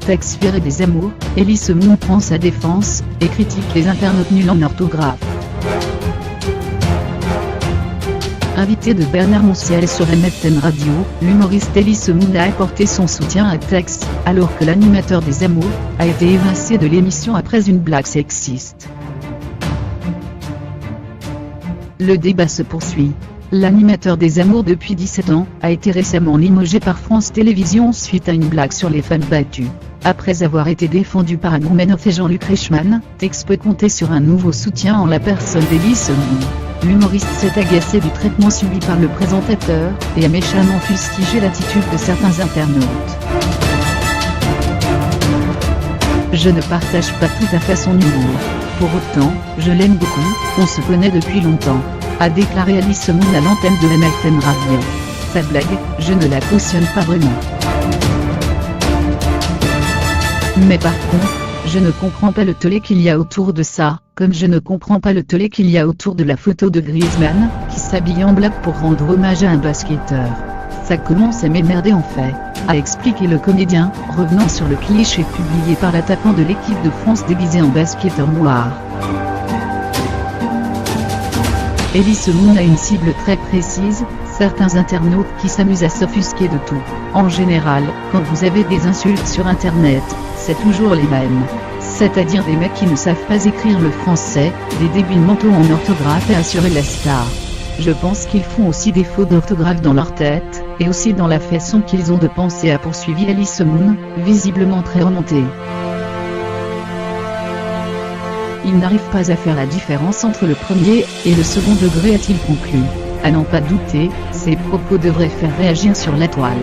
texte viré des amours, Elise Moon prend sa défense, et critique les internautes nuls en orthographe. Invité de Bernard Montiel sur MFM Radio, l'humoriste Elise Moon a apporté son soutien à Tex, alors que l'animateur des amours a été évincé de l'émission après une blague sexiste. Le débat se poursuit. L'animateur des amours depuis 17 ans a été récemment limogé par France Télévisions suite à une blague sur les femmes battues. Après avoir été défendu par Anne Roumanoff et Jean-Luc Reichmann, Tex peut compter sur un nouveau soutien en la personne d'Elise Moon. L'humoriste s'est agacé du traitement subi par le présentateur, et a méchamment fustigé l'attitude de certains internautes. Je ne partage pas tout à fait son humour. Pour autant, je l'aime beaucoup, on se connaît depuis longtemps, a déclaré Elise Moon à l'antenne de MFM Radio. Sa blague, je ne la cautionne pas vraiment. Mais par contre, je ne comprends pas le tollé qu'il y a autour de ça, comme je ne comprends pas le tollé qu'il y a autour de la photo de Griezmann, qui s'habille en black pour rendre hommage à un basketteur. Ça commence à m'émerder en fait, a expliqué le comédien, revenant sur le cliché publié par l'attaquant de l'équipe de France déguisé en basketteur noir. Elise Moon a une cible très précise, certains internautes qui s'amusent à s'offusquer de tout. En général, quand vous avez des insultes sur internet, c'est toujours les mêmes. C'est-à-dire des mecs qui ne savent pas écrire le français, des débiles mentaux en orthographe et assurer la star. Je pense qu'ils font aussi des fautes d'orthographe dans leur tête, et aussi dans la façon qu'ils ont de penser, a poursuivi Elise Moon, visiblement très remontée. Il n'arrive pas à faire la différence entre le premier et le second degré, a-t-il conclu. À n'en pas douter, ces propos devraient faire réagir sur la toile.